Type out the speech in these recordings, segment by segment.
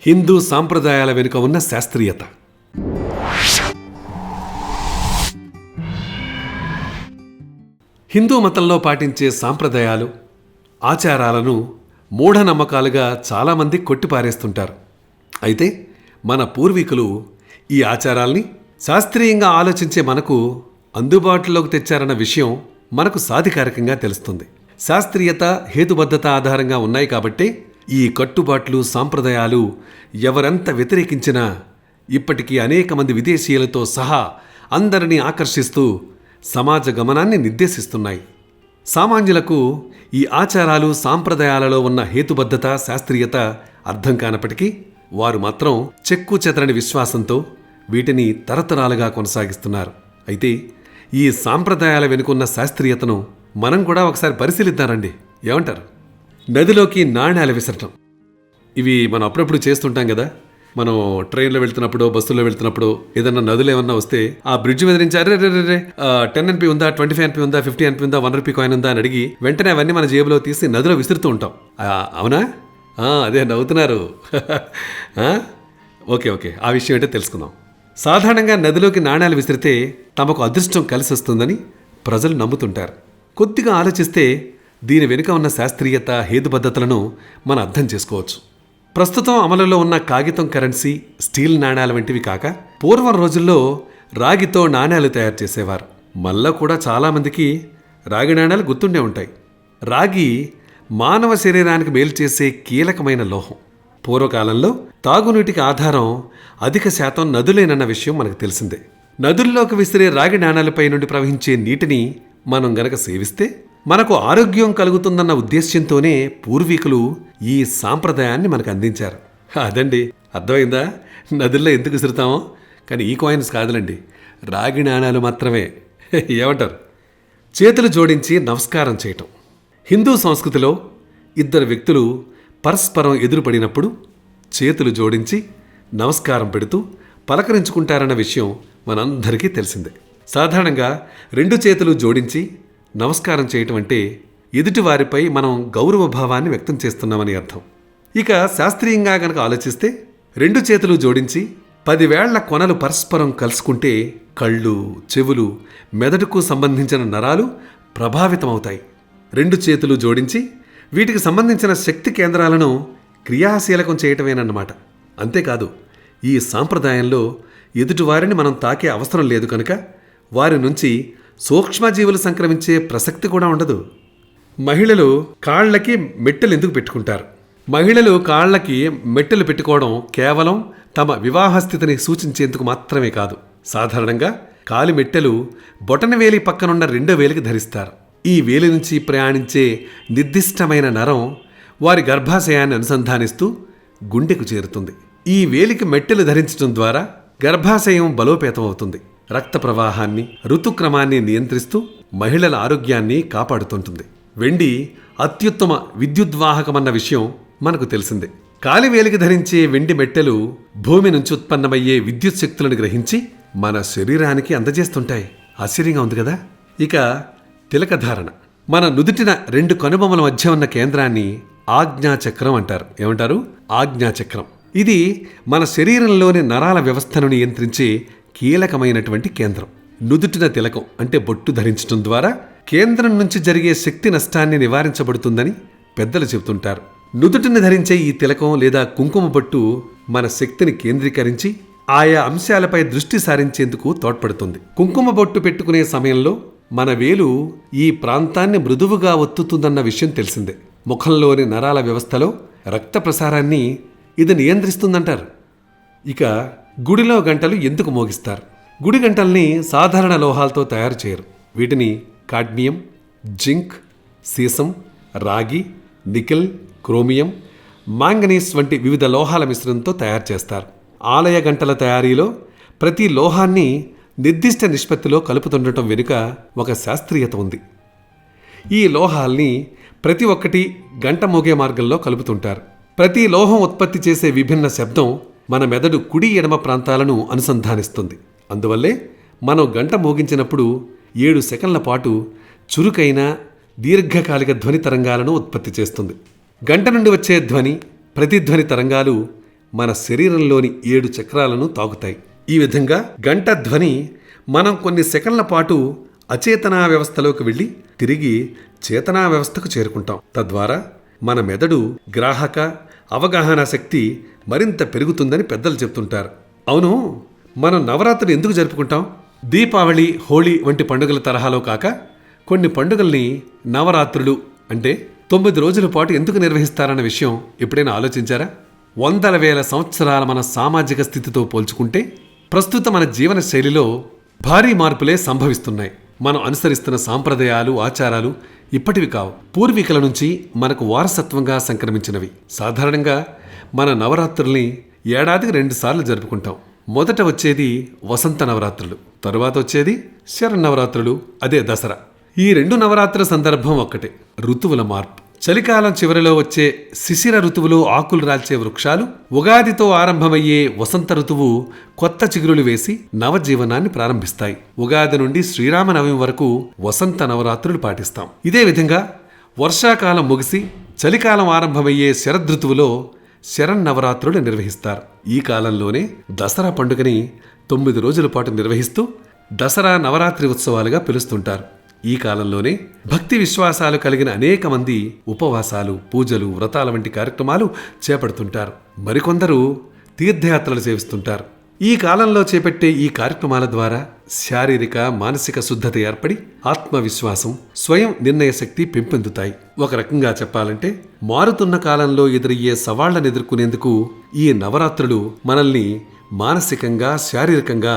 హిందూ సాంప్రదాయాల వెనుక ఉన్న శాస్త్రీయత. హిందూ మతంలో పాటించే సాంప్రదాయాలు, ఆచారాలను మూఢనమ్మకాలుగా చాలామంది కొట్టిపారేస్తుంటారు. అయితే మన పూర్వీకులు ఈ ఆచారాల్ని శాస్త్రీయంగా ఆలోచించే మనకు అందుబాటులోకి తెచ్చారన్న విషయం మనకు సాధికారికంగా తెలుస్తుంది. శాస్త్రీయత, హేతుబద్ధత ఆధారంగా ఉన్నాయి కాబట్టే ఈ కట్టుబాట్లు, సాంప్రదాయాలు ఎవరెంత వ్యతిరేకించినా ఇప్పటికీ అనేక మంది విదేశీయులతో సహా అందరినీ ఆకర్షిస్తూ సమాజ గమనాన్ని నిర్దేశిస్తున్నాయి. సామాన్యులకు ఈ ఆచారాలు, సాంప్రదాయాలలో ఉన్న హేతుబద్ధత, శాస్త్రీయత అర్థం కానప్పటికీ వారు మాత్రం చెక్కు చెదరని విశ్వాసంతో వీటిని తరతరాలుగా కొనసాగిస్తున్నారు. అయితే ఈ సాంప్రదాయాల వెనుకున్న శాస్త్రీయతను మనం కూడా ఒకసారి పరిశీలిద్దారండి. ఏమంటారు? నదిలోకి నాణ్యాలు విసరటం, ఇవి మనం అప్పుడప్పుడు చేస్తుంటాం కదా. మనం ట్రైన్లో వెళ్తున్నప్పుడు, బస్సుల్లో వెళ్తున్నప్పుడు ఏదన్నా నదులు ఏమన్నా వస్తే ఆ బ్రిడ్జ్ మీద నుంచి అరే 10 NP ఉందా, 25 NP ఉందా, 50 NP ఉందా, 1 రూపీ కాయిన్ ఉందా అని అడిగి వెంటనే అవన్నీ మన జేబులో తీసి నదిలో విసురుతూ ఉంటాం. అవునా? అదే నవ్వుతున్నారు. ఓకే, ఆ విషయం ఏంటో తెలుసుకుందాం. సాధారణంగా నదిలోకి నాణ్యాలు విసిరితే తమకు అదృష్టం కలిసి వస్తుందని ప్రజలు నమ్ముతుంటారు. కొద్దిగా ఆలోచిస్తే దీని వెనుక ఉన్న శాస్త్రీయత, హేతుబద్ధతలను మనం అర్థం చేసుకోవచ్చు. ప్రస్తుతం అమలులో ఉన్న కాగితం కరెన్సీ, స్టీల్ నాణ్యాల వంటివి కాక పూర్వం రోజుల్లో రాగితో నాణ్యాలు తయారు చేసేవారు. మళ్ళా కూడా చాలామందికి రాగి నాణ్యాలు గుర్తుండే ఉంటాయి. రాగి మానవ శరీరానికి మేలు చేసే కీలకమైన లోహం. పూర్వకాలంలో తాగునీటికి ఆధారం అధిక శాతం నదులేనన్న విషయం మనకు తెలిసిందే. నదుల్లోకి విసిరే రాగి నాణాలపై నుండి ప్రవహించే నీటిని మనం గనక సేవిస్తే మనకు ఆరోగ్యం కలుగుతుందన్న ఉద్దేశ్యంతోనే పూర్వీకులు ఈ సాంప్రదాయాన్ని మనకు అందించారు. అదండి, అర్థమైందా? నదుల్లో ఎందుకు విసురుతామో. కానీ ఈ కాయిన్స్ కాదులండి, రాగి నాణాలు మాత్రమే. ఏమంటారు? చేతులు జోడించి నమస్కారం చేయటం. హిందూ సంస్కృతిలో ఇద్దరు వ్యక్తులు పరస్పరం ఎదురుపడినప్పుడు చేతులు జోడించి నమస్కారం పెడుతూ పలకరించుకుంటారన్న విషయం మనందరికీ తెలిసిందే. సాధారణంగా 2 చేతులు జోడించి నమస్కారం చేయటం అంటే ఎదుటివారిపై మనం గౌరవ భావాన్ని వ్యక్తం చేస్తున్నామని అర్థం. ఇక శాస్త్రీయంగా గనక ఆలోచిస్తే 2 చేతులు జోడించి 10 వేళ్ల కొనలు పరస్పరం కలుసుకుంటే కళ్ళు, చెవులు, మెదడుకు సంబంధించిన నరాలు ప్రభావితమవుతాయి. 2 చేతులు జోడించి వీటికి సంబంధించిన శక్తి కేంద్రాలను క్రియాశీలకం చేయటమేనన్నమాట. అంతేకాదు, ఈ సాంప్రదాయంలో ఎదుటివారిని మనం తాకే అవసరం లేదు కనుక వారి నుంచి సూక్ష్మజీవులు సంక్రమించే ప్రసక్తి కూడా ఉండదు. మహిళలు కాళ్లకి మెట్టెలు ఎందుకు పెట్టుకుంటారు? మహిళలు కాళ్లకి మెట్టెలు పెట్టుకోవడం కేవలం తమ వివాహస్థితిని సూచించేందుకు మాత్రమే కాదు. సాధారణంగా కాలి మెట్టెలు బొటనవేలి పక్కనున్న 2వ వేలికి ధరిస్తారు. ఈ వేలి నుంచి ప్రయాణించే నిర్దిష్టమైన నరం వారి గర్భాశయాన్ని అనుసంధానిస్తూ గుండెకు చేరుతుంది. ఈ వేలికి మెట్టెలు ధరించడం ద్వారా గర్భాశయం బలోపేతమవుతుంది. రక్త ప్రవాహాన్ని, ఋతుక్రమాన్ని నియంత్రిస్తూ మహిళల ఆరోగ్యాన్ని కాపాడుతుంటుంది. వెండి అత్యుత్తమ విద్యుద్వాహకమన్న విషయం మనకు తెలిసిందే. కాలివేలికి ధరించే వెండి మెట్టెలు భూమి నుంచి ఉత్పన్నమయ్యే విద్యుత్ శక్తులను గ్రహించి మన శరీరానికి అందజేస్తుంటాయి. ఆశ్చర్యంగా ఉంది కదా. ఇక తిలకధారణ. మన నుదుటిన 2 కనుబొమ్మల మధ్య ఉన్న కేంద్రాన్ని ఆజ్ఞాచక్రం అంటారు. ఏమంటారు? ఆజ్ఞాచక్రం. ఇది మన శరీరంలోని నరాల వ్యవస్థను నియంత్రించే కీలకమైనటువంటి కేంద్రం. నుదుటిన తిలకం అంటే బొట్టు ధరించడం ద్వారా కేంద్రం నుంచి జరిగే శక్తి నష్టాన్ని నివారించబడుతుందని పెద్దలు చెబుతుంటారు. నుదుటిని ధరించే ఈ తిలకం లేదా కుంకుమ బొట్టు మన శక్తిని కేంద్రీకరించి ఆయా అంశాలపై దృష్టి సారించేందుకు తోడ్పడుతుంది. కుంకుమ బొట్టు పెట్టుకునే సమయంలో మన వేలు ఈ ప్రాంతాన్ని మృదువుగా ఒత్తుతుందన్న విషయం తెలిసిందే. ముఖంలోని నరాల వ్యవస్థలో రక్త ప్రసారాన్ని ఇది నియంత్రిస్తుందంటారు. ఇక గుడిలో గంటలు ఎందుకు మోగిస్తారు? గుడి గంటల్ని సాధారణ లోహాలతో తయారు చేయరు. వీటిని కాడ్మియం, జింక్, సీసం, రాగి, నికెల్, క్రోమియం, మాంగనీస్ వంటి వివిధ లోహాల మిశ్రమంతో తయారు చేస్తారు. ఆలయ గంటల తయారీలో ప్రతి లోహాన్ని నిర్దిష్ట నిష్పత్తిలో కలుపుతుండటం వెనుక ఒక శాస్త్రీయత ఉంది. ఈ లోహాల్ని ప్రతి ఒక్కటి గంట మోగే మార్గంలో కలుపుతుంటారు. ప్రతి లోహం ఉత్పత్తి చేసే విభిన్న శబ్దం మన మెదడు కుడి ఎడమ ప్రాంతాలను అనుసంధానిస్తుంది. అందువల్లే మనం గంట మోగించినప్పుడు 7 సెకన్ల పాటు చురుకైన దీర్ఘకాలిక ధ్వని తరంగాలను ఉత్పత్తి చేస్తుంది. గంట నుండి వచ్చే ధ్వని, ప్రతిధ్వని తరంగాలు మన శరీరంలోని 7 చక్రాలను తాకుతాయి. ఈ విధంగా గంట ధ్వని మనం కొన్ని సెకన్ల పాటు అచేతనా వ్యవస్థలోకి వెళ్ళి తిరిగి చేతనా వ్యవస్థకు చేరుకుంటాం. తద్వారా మన మెదడు గ్రాహక అవగాహన శక్తి మరింత పెరుగుతుందని పెద్దలు చెప్తుంటారు. అవును, మనం నవరాత్రులు ఎందుకు జరుపుకుంటాం? దీపావళి, హోళీ వంటి పండుగల తరహాలో కాక కొన్ని పండుగల్ని నవరాత్రులు అంటే 9 రోజుల పాటు ఎందుకు నిర్వహిస్తారన్న విషయం ఎప్పుడైనా ఆలోచించారా? వందల వేల సంవత్సరాల మన సామాజిక స్థితితో పోల్చుకుంటే ప్రస్తుత మన జీవన శైలిలో భారీ మార్పులే సంభవిస్తున్నాయి. మనం అనుసరిస్తున్న సాంప్రదాయాలు, ఆచారాలు ఇప్పటివి కావు, పూర్వీకుల నుంచి మనకు వారసత్వంగా సంక్రమించినవి. సాధారణంగా మన నవరాత్రుల్ని ఏడాదికి 2 సార్లు జరుపుకుంటాం. మొదట వచ్చేది వసంత నవరాత్రులు, తరువాత వచ్చేది శరన్నవరాత్రులు, అదే దసరా. ఈ 2 నవరాత్రుల సందర్భం ఒక్కటే, ఋతువుల మార్పు. చలికాలం చివరిలో వచ్చే శిశిర ఋతువులో ఆకులు రాల్చే వృక్షాలు ఉగాదితో ఆరంభమయ్యే వసంత ఋతువు కొత్త చిగురులు వేసి నవజీవనాన్ని ప్రారంభిస్తాయి. ఉగాది నుండి శ్రీరామనవమి వరకు వసంత నవరాత్రులు పాటిస్తాం. ఇదే విధంగా వర్షాకాలం ముగిసి చలికాలం ఆరంభమయ్యే శరదృతువులో శరన్నవరాత్రులు నిర్వహిస్తారు. ఈ కాలంలోనే దసరా పండుగని 9 రోజుల పాటు నిర్వహిస్తూ దసరా నవరాత్రి ఉత్సవాలుగా పిలుస్తుంటారు. ఈ కాలంలోనే భక్తి విశ్వాసాలు కలిగిన అనేక మంది ఉపవాసాలు, పూజలు, వ్రతాల వంటి కార్యక్రమాలు చేపడుతుంటారు. మరికొందరు తీర్థయాత్రలు చేస్తుంటారు. ఈ కాలంలో చేపట్టే ఈ కార్యక్రమాల ద్వారా శారీరక, మానసిక శుద్ధత ఏర్పడి ఆత్మవిశ్వాసం, స్వయం నిర్ణయ శక్తి పెంపొందుతాయి. ఒక రకంగా చెప్పాలంటే మారుతున్న కాలంలో ఎదురయ్యే సవాళ్లను ఎదుర్కొనేందుకు ఈ నవరాత్రులు మనల్ని మానసికంగా, శారీరకంగా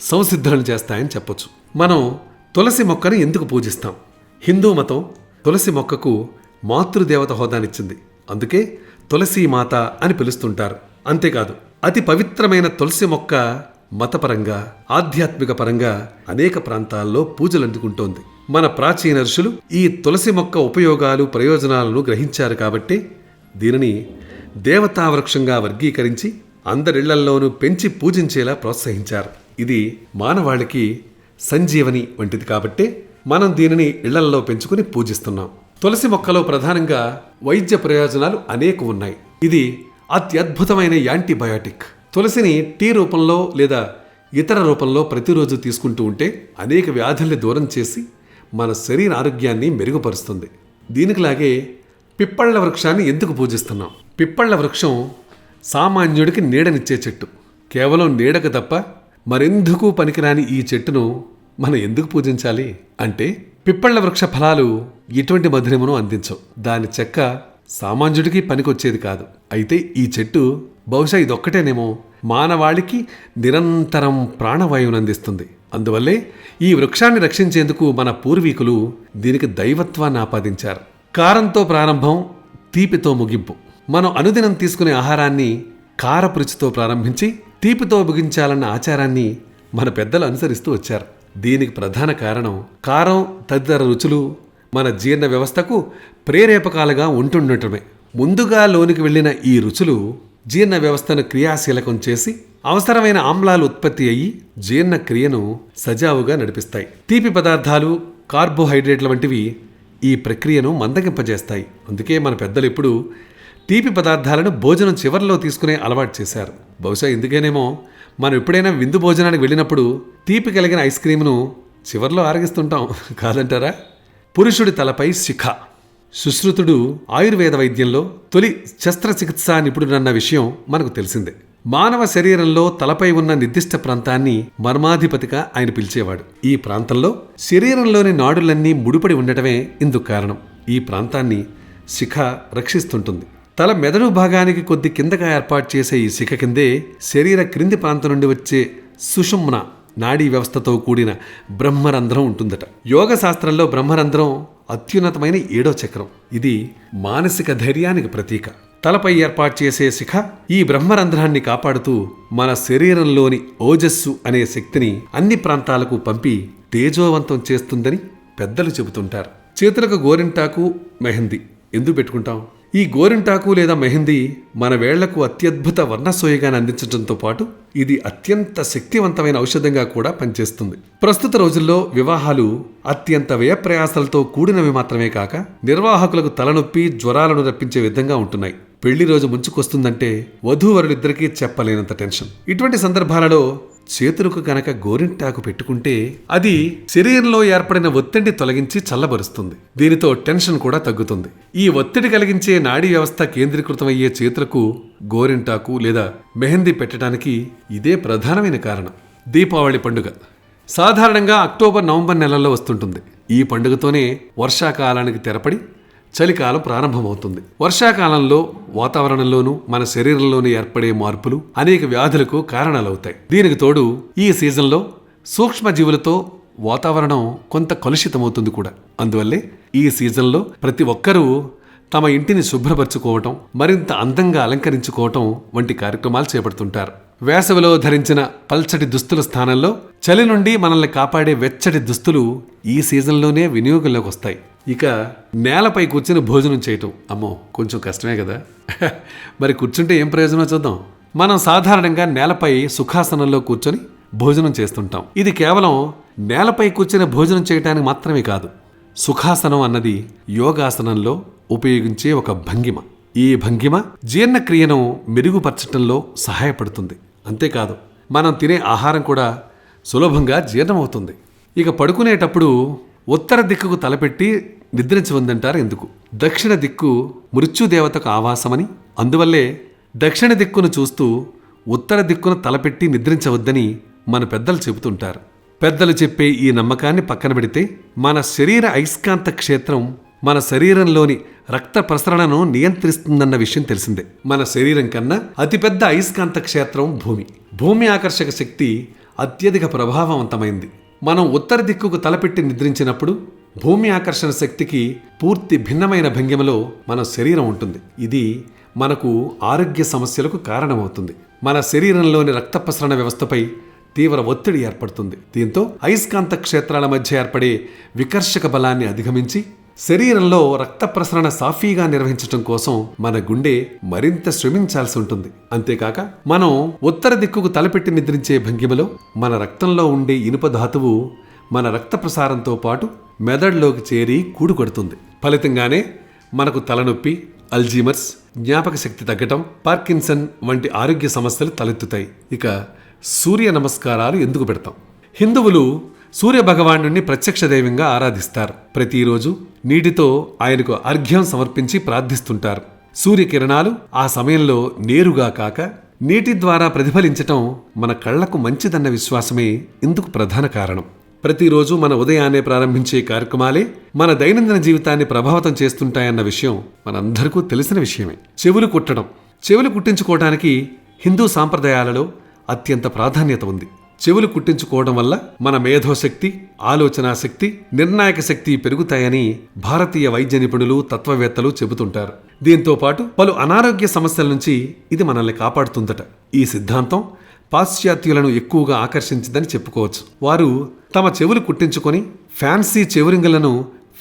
సంసిద్ధులను చేస్తాయని చెప్పొచ్చు. మనం తులసి మొక్కను ఎందుకు పూజిస్తాం? హిందూ మతం తులసి మొక్కకు మాతృదేవత హోదానిచ్చింది. అందుకే తులసి మాత అని పిలుస్తుంటారు. అంతేకాదు, అతి పవిత్రమైన తులసి మొక్క మతపరంగా, ఆధ్యాత్మిక పరంగా అనేక ప్రాంతాల్లో పూజలు అందుకుంటోంది. మన ప్రాచీన ఋషులు ఈ తులసి మొక్క ఉపయోగాలు, ప్రయోజనాలను గ్రహించారు కాబట్టి దీనిని దేవతా వృక్షంగా వర్గీకరించి అందరిళ్లల్లోనూ పెంచి పూజించేలా ప్రోత్సహించారు. ఇది మానవాళికి సంజీవని వంటిది కాబట్టి మనం దీనిని ఇళ్లల్లో పెంచుకుని పూజిస్తున్నాం. తులసి మొక్కలో ప్రధానంగా వైద్య ప్రయోజనాలు అనేక ఉన్నాయి. ఇది అత్యద్భుతమైన యాంటీబయాటిక్. తులసిని టీ రూపంలో లేదా ఇతర రూపంలో ప్రతిరోజు తీసుకుంటూ ఉంటే అనేక వ్యాధుల్ని దూరం చేసి మన శరీర ఆరోగ్యాన్ని మెరుగుపరుస్తుంది. దీనికిలాగే పిప్పళ్ల వృక్షాన్ని ఎందుకు పూజిస్తున్నాం? పిప్పళ్ల వృక్షం సామాన్యుడికి నీడనిచ్చే చెట్టు. కేవలం నీడకు తప్ప మరెందుకు పనికిరాని ఈ చెట్టును మనం ఎందుకు పూజించాలి అంటే, పిప్పళ్ల వృక్ష ఫలాలు ఎటువంటి మధురమును అందించవు. దాని చెక్క సామాన్యుడికి పనికొచ్చేది కాదు. అయితే ఈ చెట్టు బహుశా ఇదొక్కటేనేమో మానవాళికి నిరంతరం ప్రాణవాయువును అందిస్తుంది. అందువల్లే ఈ వృక్షాన్ని రక్షించేందుకు మన పూర్వీకులు దీనికి దైవత్వాన్ని ఆపాదించారు. కారంతో ప్రారంభం, తీపితో ముగింపు. మనం అనుదినం తీసుకునే ఆహారాన్ని కారపు రుచితో ప్రారంభించి తీపితో ముగించాలన్న ఆచారాన్ని మన పెద్దలు అనుసరిస్తూ వచ్చారు. దీనికి ప్రధాన కారణం కారం తదితర రుచులు మన జీర్ణ వ్యవస్థకు ప్రేరేపకాలుగా ఉంటుండటమే. ముందుగా లోనికి వెళ్లిన ఈ రుచులు జీర్ణ వ్యవస్థను క్రియాశీలకం చేసి అవసరమైన ఆమ్లాలు ఉత్పత్తి అయ్యి జీర్ణక్రియను సజావుగా నడిపిస్తాయి. తీపి పదార్థాలు, కార్బోహైడ్రేట్ల వంటివి ఈ ప్రక్రియను మందగింపజేస్తాయి. అందుకే మన పెద్దలు ఇప్పుడు తీపి పదార్థాలను భోజనం చివరిలో తీసుకునే అలవాటు చేశారు. బహుశా ఎందుకేనేమో మనం ఎప్పుడైనా విందు భోజనానికి వెళ్ళినప్పుడు తీపి కలిగిన ఐస్ క్రీమ్ను చివరిలో ఆరగిస్తుంటాం, కాదంటారా? పురుషుడి తలపై శిఖ. సుశ్రుతుడు ఆయుర్వేద వైద్యంలో తొలి శస్త్రచికిత్సా నిపుణుడన్న విషయం మనకు తెలిసిందే. మానవ శరీరంలో తలపై ఉన్న నిర్దిష్ట ప్రాంతాన్ని మర్మాధిపతిగా ఆయన పిలిచేవాడు. ఈ ప్రాంతంలో శరీరంలోని నాడులన్నీ ముడిపడి ఉండటమే ఇందుకు కారణం. ఈ ప్రాంతాన్ని శిఖ రక్షిస్తుంటుంది. తల మెదడు భాగానికి కొద్ది కిందగా ఏర్పాటు చేసే ఈ శిఖ కిందే శరీర క్రింది ప్రాంతం నుండి వచ్చే సుషుమ్న నాడీ వ్యవస్థతో కూడిన బ్రహ్మరంధ్రం ఉంటుందట. యోగ శాస్త్రంలో బ్రహ్మరంధ్రం అత్యున్నతమైన 7వ చక్రం. ఇది మానసిక ధైర్యానికి ప్రతీక. తలపై ఏర్పాటు చేసే శిఖ ఈ బ్రహ్మరంధ్రాన్ని కాపాడుతూ మన శరీరంలోని ఓజస్సు అనే శక్తిని అన్ని ప్రాంతాలకు పంపి తేజోవంతం చేస్తుందని పెద్దలు చెబుతుంటారు. చేతులకు గోరింటాకు, మెహందీ ఎందుకు పెట్టుకుంటాం? ఈ గోరింటాకు లేదా మెహందీ మన వేళ్లకు అత్యద్భుత వర్ణసోయగాన్ని అందించడంతో పాటు ఇది అత్యంత శక్తివంతమైన ఔషధంగా కూడా పనిచేస్తుంది. ప్రస్తుత రోజుల్లో వివాహాలు అత్యంత వ్యయప్రయాసాలతో కూడినవి మాత్రమే కాక నిర్వాహకులకు తలనొప్పి, జ్వరాలను రప్పించే విధంగా ఉంటున్నాయి. పెళ్లి రోజు ముంచుకొస్తుందంటే వధూవరులిద్దరికీ చెప్పలేనంత టెన్షన్. ఇటువంటి సందర్భాలలో చేతులకు కనుక గోరింటాకు పెట్టుకుంటే అది శరీరంలో ఏర్పడిన ఒత్తిడిని తొలగించి చల్లబరుస్తుంది. దీనితో టెన్షన్ కూడా తగ్గుతుంది. ఈ ఒత్తిడి కలిగించే నాడీ వ్యవస్థ కేంద్రీకృతమయ్యే చేతులకు గోరింటాకు లేదా మెహందీ పెట్టడానికి ఇదే ప్రధానమైన కారణం. దీపావళి పండుగ సాధారణంగా అక్టోబర్ నవంబర్ నెలల్లో వస్తుంటుంది. ఈ పండుగతోనే వర్షాకాలానికి తెరపడి చలికాలం ప్రారంభమవుతుంది. వర్షాకాలంలో వాతావరణంలోనూ మన శరీరంలోనూ ఏర్పడే మార్పులు అనేక వ్యాధులకు కారణాలవుతాయి. దీనికి తోడు ఈ సీజన్లో సూక్ష్మజీవులతో వాతావరణం కొంత కలుషితమవుతుంది కూడా. అందువల్లే ఈ సీజన్లో ప్రతి ఒక్కరూ తమ ఇంటిని శుభ్రపరచుకోవటం, మరింత అందంగా అలంకరించుకోవటం వంటి కార్యక్రమాలు చేపడుతుంటారు. వేసవిలో ధరించిన పల్చటి దుస్తుల స్థానంలో చలి నుండి మనల్ని కాపాడే వెచ్చటి దుస్తులు ఈ సీజన్లోనే వినియోగంలోకి వస్తాయి. ఇక నేలపై కూర్చుని భోజనం చేయటం, అమ్మో కొంచెం కష్టమే కదా. మరి కూర్చుంటే ఏం ప్రయోజనమో చూద్దాం. మనం సాధారణంగా నేలపై సుఖాసనంలో కూర్చొని భోజనం చేస్తుంటాం. ఇది కేవలం నేలపై కూర్చొని భోజనం చేయటానికి మాత్రమే కాదు. సుఖాసనం అన్నది యోగాసనంలో ఉపయోగించే ఒక భంగిమ. ఈ భంగిమ జీర్ణక్రియను మెరుగుపరచటంలో సహాయపడుతుంది. అంతేకాదు మనం తినే ఆహారం కూడా సులభంగా జీర్ణమవుతుంది. ఇక పడుకునేటప్పుడు ఉత్తర దిక్కుకు తలపెట్టి నిద్రించవద్దంటారు. ఎందుకు? దక్షిణ దిక్కు మృత్యుదేవతకు ఆవాసమని, అందువల్లే దక్షిణ దిక్కును చూస్తూ ఉత్తర దిక్కును తలపెట్టి నిద్రించవద్దని మన పెద్దలు చెబుతుంటారు. పెద్దలు చెప్పే ఈ నమ్మకాన్ని పక్కన పెడితే మన శరీర అయస్కాంత క్షేత్రం మన శరీరంలోని రక్త ప్రసరణను నియంత్రిస్తుందన్న విషయం తెలిసిందే. మన శరీరం కన్నా అతిపెద్ద అయస్కాంత క్షేత్రం భూమి. భూమి ఆకర్షక శక్తి అత్యధిక ప్రభావవంతమైంది. మనం ఉత్తర దిక్కుకు తలపెట్టి నిద్రించినప్పుడు భూమి ఆకర్షణ శక్తికి పూర్తి భిన్నమైన భంగిమలో మన శరీరం ఉంటుంది. ఇది మనకు ఆరోగ్య సమస్యలకు కారణమవుతుంది. మన శరీరంలోని రక్త ప్రసరణ వ్యవస్థపై తీవ్ర ఒత్తిడి ఏర్పడుతుంది. దీంతో అయస్కాంత క్షేత్రాల మధ్య ఏర్పడే వికర్షక బలాన్ని అధిగమించి శరీరంలో రక్త ప్రసరణ సాఫీగా నిర్వహించడం కోసం మన గుండె మరింత శ్రమించాల్సి ఉంటుంది. అంతేకాక మనం ఉత్తర దిక్కుకు తలపెట్టి నిద్రించే భంగిమలో మన రక్తంలో ఉండే ఇనుప ధాతువు మన రక్త ప్రసారంతో పాటు మెదడులోకి చేరి కూడుకొడుతుంది. ఫలితంగానే మనకు తలనొప్పి, అల్జీమర్స్, జ్ఞాపక శక్తి తగ్గటం, పార్కిన్సన్ వంటి ఆరోగ్య సమస్యలు తలెత్తుతాయి. ఇక సూర్య నమస్కారాలు ఎందుకు పెడతాం? హిందువులు సూర్య భగవానుడిని ప్రత్యక్ష దైవంగా ఆరాధిస్తారు. ప్రతిరోజు నీటితో ఆయనకు అర్ఘ్యం సమర్పించి ప్రార్థిస్తుంటారు. సూర్యకిరణాలు ఆ సమయంలో నేరుగా కాక నీటి ద్వారా ప్రతిఫలించటం మన కళ్లకు మంచిదన్న విశ్వాసమే ఇందుకు ప్రధాన కారణం. ప్రతిరోజు మన ఉదయాన్నే ప్రారంభించే కార్యక్రమాలే మన దైనందిన జీవితాన్ని ప్రభావితం చేస్తుంటాయన్న విషయం మనందరికీ తెలిసిన విషయమే. చెవులు కుట్టడం. చెవులు కుట్టించుకోవడానికి హిందూ సాంప్రదాయాలలో అత్యంత ప్రాధాన్యత ఉంది. చెవులు కుట్టించుకోవడం వల్ల మన మేధోశక్తి, ఆలోచనా శక్తి, నిర్ణాయక శక్తి పెరుగుతాయని భారతీయ వైద్య నిపుణులు, తత్వవేత్తలు చెబుతుంటారు. దీంతో పాటు పలు అనారోగ్య సమస్యల నుంచి ఇది మనల్ని కాపాడుతుందట. ఈ సిద్ధాంతం పాశ్చాత్యులను ఎక్కువగా ఆకర్షించిందని చెప్పుకోవచ్చు. వారు తమ చెవులు కుట్టించుకొని ఫ్యాన్సీ చెవురింగులను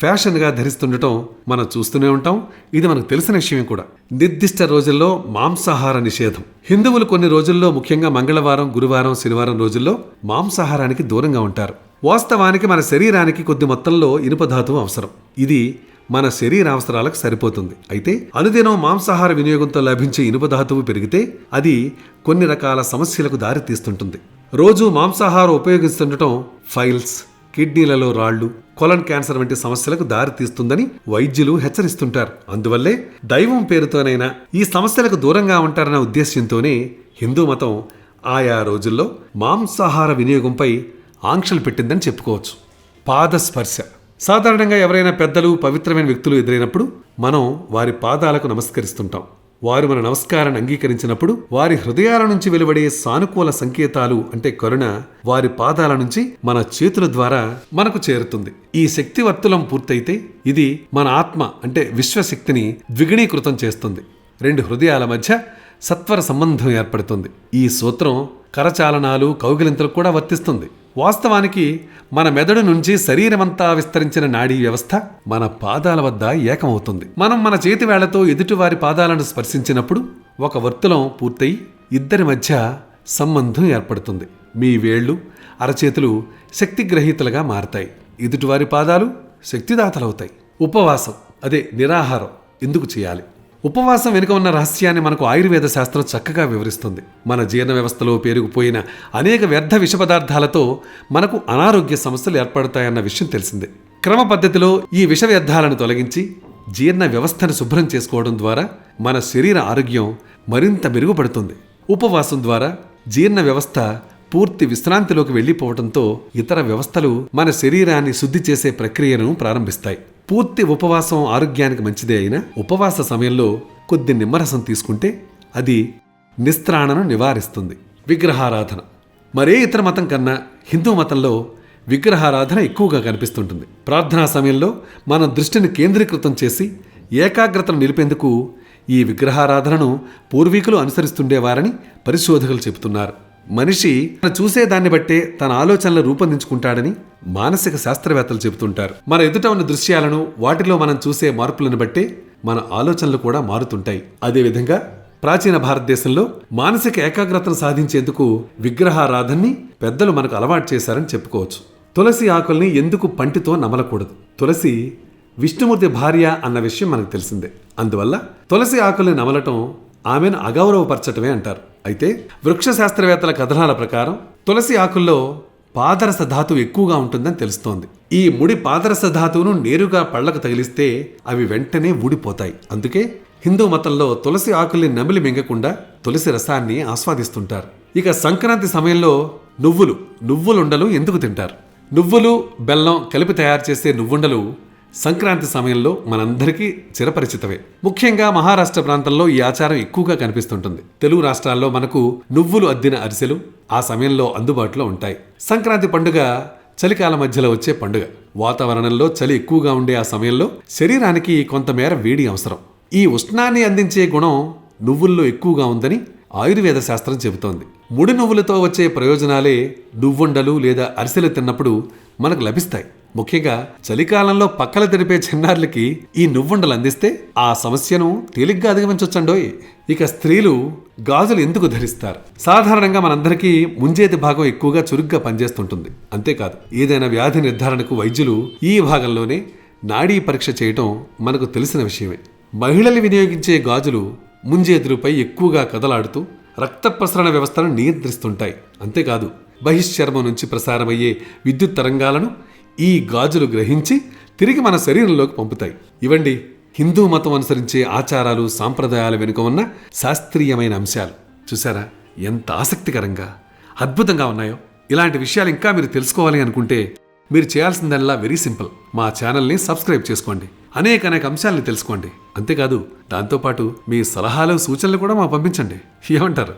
ఫ్యాషన్గా ధరిస్తుండటం మనం చూస్తూనే ఉంటాం. ఇది మనకు తెలిసిన విషయమే కూడా. నిర్దిష్ట రోజుల్లో మాంసాహార నిషేధం. హిందువులు కొన్ని రోజుల్లో, ముఖ్యంగా మంగళవారం, గురువారం, శనివారం రోజుల్లో మాంసాహారానికి దూరంగా ఉంటారు. వాస్తవానికి మన శరీరానికి కొద్ది మొత్తంలో ఇనుప ధాతువు అవసరం. ఇది మన శరీర అవసరాలకు సరిపోతుంది. అయితే అనుదినం మాంసాహార వినియోగంతో లభించే ఇనుప ధాతువు పెరిగితే అది కొన్ని రకాల సమస్యలకు దారితీస్తుంటుంది. రోజు మాంసాహారం ఉపయోగిస్తుండటం ఫైల్స్, కిడ్నీలలో రాళ్లు, కొలన్ క్యాన్సర్ వంటి సమస్యలకు దారితీస్తుందని వైద్యులు హెచ్చరిస్తుంటారు. అందువల్లే దైవం పేరుతోనైనా ఈ సమస్యలకు దూరంగా ఉంటారన్న ఉద్దేశ్యంతోనే హిందూ మతం ఆయా రోజుల్లో మాంసాహార వినియోగంపై ఆంక్షలు పెట్టిందని చెప్పుకోవచ్చు. పాదస్పర్శ. సాధారణంగా ఎవరైనా పెద్దలు, పవిత్రమైన వ్యక్తులు ఎదురైనప్పుడు మనం వారి పాదాలకు నమస్కరిస్తుంటాం. వారు మన నమస్కారాన్ని అంగీకరించినప్పుడు వారి హృదయాల నుంచి వెలువడే సానుకూల సంకేతాలు అంటే కరుణ వారి పాదాల నుంచి మన చేతుల ద్వారా మనకు చేరుతుంది. ఈ శక్తి వర్తులం పూర్తయితే ఇది మన ఆత్మ అంటే విశ్వశక్తిని ద్విగుణీకృతం చేస్తుంది. రెండు హృదయాల మధ్య సత్వర సంబంధం ఏర్పడుతుంది. ఈ సూత్రం కరచాలనాలు, కౌగిలింతలకు కూడా వర్తిస్తుంది. వాస్తవానికి మన మెదడు నుంచి శరీరమంతా విస్తరించిన నాడీ వ్యవస్థ మన పాదాల వద్ద ఏకమవుతుంది. మనం మన చేతి వేళ్లతో ఎదుటివారి పాదాలను స్పర్శించినప్పుడు ఒక వర్తులం పూర్తయి ఇద్దరి మధ్య సంబంధం ఏర్పడుతుంది. మీ వేళ్లు, అరచేతులు శక్తిగ్రహీతలుగా మారతాయి. ఎదుటివారి పాదాలు శక్తిదాతలవుతాయి. ఉపవాసం అదే నిరాహారం ఎందుకు చేయాలి? ఉపవాసం వెనుక ఉన్న రహస్యాన్ని మనకు ఆయుర్వేద శాస్త్రం చక్కగా వివరిస్తుంది. మన జీర్ణ వ్యవస్థలో పేరుకుపోయిన అనేక వ్యర్థ విష పదార్థాలతో మనకు అనారోగ్య సమస్యలు ఏర్పడతాయన్న విషయం తెలిసిందే. క్రమ పద్ధతిలో ఈ విష వ్యర్థాలను తొలగించి జీర్ణ వ్యవస్థను శుభ్రం చేసుకోవడం ద్వారా మన శరీర ఆరోగ్యం మరింత మెరుగుపడుతుంది. ఉపవాసం ద్వారా జీర్ణ వ్యవస్థ పూర్తి విశ్రాంతిలోకి వెళ్లిపోవడంతో ఇతర వ్యవస్థలు మన శరీరాన్ని శుద్ధి చేసే ప్రక్రియను ప్రారంభిస్తాయి. పూర్తి ఉపవాసం ఆరోగ్యానికి మంచిదే అయినా ఉపవాస సమయంలో కొద్ది నిమ్మరసం తీసుకుంటే అది నిస్త్రాణను నివారిస్తుంది. విగ్రహారాధన మరే ఇతర మతం కన్నా హిందూ మతంలో విగ్రహారాధన ఎక్కువగా కనిపిస్తుంటుంది. ప్రార్థనా సమయంలో మన దృష్టిని కేంద్రీకృతం చేసి ఏకాగ్రతను నిలిపేందుకు ఈ విగ్రహారాధనను పూర్వీకులు అనుసరిస్తుండేవారని పరిశోధకులు చెబుతున్నారు. మనిషి తను చూసేదాన్ని బట్టే తన ఆలోచనలు రూపొందించుకుంటాడని మానసిక శాస్త్రవేత్తలు చెబుతుంటారు. మన ఎదుట ఉన్న దృశ్యాలను, వాటిలో మనం చూసే మార్పులను బట్టే మన ఆలోచనలు కూడా మారుతుంటాయి. అదేవిధంగా ప్రాచీన భారతదేశంలో మానసిక ఏకాగ్రతను సాధించేందుకు విగ్రహారాధనని పెద్దలు మనకు అలవాటు చేశారని చెప్పుకోవచ్చు. తులసి ఆకుల్ని ఎందుకు పంటితో నమలకూడదు? తులసి విష్ణుమూర్తి భార్య అన్న విషయం మనకు తెలిసిందే. అందువల్ల తులసి ఆకుల్ని నమలటం ఆమెను అగౌరవపరచటమే అంటారు. అయితే వృక్ష శాస్త్రవేత్తల కథనాల ప్రకారం తులసి ఆకుల్లో పాదరస ధాతువు ఎక్కువగా ఉంటుందని తెలుస్తోంది. ఈ ముడి పాదరస ధాతువును నేరుగా పళ్లకు తగిలిస్తే అవి వెంటనే ఊడిపోతాయి. అందుకే హిందూ మతంలో తులసి ఆకుల్ని నమిలి మింగకుండా తులసి రసాన్ని ఆస్వాదిస్తుంటారు. ఇక సంక్రాంతి సమయంలో నువ్వులుండలు ఎందుకు తింటారు? నువ్వులు, బెల్లం కలిపి తయారు చేసే నువ్వుండలు సంక్రాంతి సమయంలో మనందరికీ చిరపరిచితవే. ముఖ్యంగా మహారాష్ట్ర ప్రాంతంలో ఈ ఆచారం ఎక్కువగా కనిపిస్తుంటుంది. తెలుగు రాష్ట్రాల్లో మనకు నువ్వులు అద్దిన అరిసెలు ఆ సమయంలో అందుబాటులో ఉంటాయి. సంక్రాంతి పండుగ చలికాల మధ్యలో వచ్చే పండుగ. వాతావరణంలో చలి ఎక్కువగా ఉండే ఆ సమయంలో శరీరానికి కొంతమేర వేడి అవసరం. ఈ ఉష్ణాన్ని అందించే గుణం నువ్వుల్లో ఎక్కువగా ఉందని ఆయుర్వేద శాస్త్రం చెబుతోంది. ముడి నువ్వులతో వచ్చే ప్రయోజనాలే నువ్వుండలు లేదా అరిసెలు తిన్నప్పుడు మనకు లభిస్తాయి. ముఖ్యంగా చలికాలంలో పక్కలు తెరిపే చిన్నారులకి ఈ నువ్వుండలు అందిస్తే ఆ సమస్యను తేలిగ్గా అధిగమించొచ్చండోయ్. ఇక స్త్రీలు గాజులు ఎందుకు ధరిస్తారు? సాధారణంగా మనందరికీ ముంజేతి భాగం ఎక్కువగా చురుగ్గా పనిచేస్తుంటుంది. అంతేకాదు, ఏదైనా వ్యాధి నిర్ధారణకు వైద్యులు ఈ భాగంలోనే నాడీ పరీక్ష చేయటం మనకు తెలిసిన విషయమే. మహిళలు వినియోగించే గాజులు ముంజేతులపై ఎక్కువగా కదలాడుతూ రక్త ప్రసరణ వ్యవస్థను నియంత్రిస్తుంటాయి. అంతేకాదు, బహిశ్చర్మం నుంచి ప్రసారమయ్యే విద్యుత్ తరంగాలను ఈ గాజులు గ్రహించి తిరిగి మన శరీరంలోకి పంపుతాయి. ఇవండి హిందూ మతం అనుసరించే ఆచారాలు, సాంప్రదాయాల వెనుక ఉన్న శాస్త్రీయమైన అంశాలు. చూసారా ఎంత ఆసక్తికరంగా, అద్భుతంగా ఉన్నాయో? ఇలాంటి విషయాలు ఇంకా మీరు తెలుసుకోవాలి అనుకుంటే మీరు చేయాల్సిందల్లా వెరీ సింపుల్. మా ఛానల్ని సబ్స్క్రైబ్ చేసుకోండి. అనేక అంశాలని తెలుసుకోండి. అంతేకాదు, దాంతోపాటు మీ సలహాలు, సూచనలు కూడా మాకు పంపించండి. ఏమంటారు?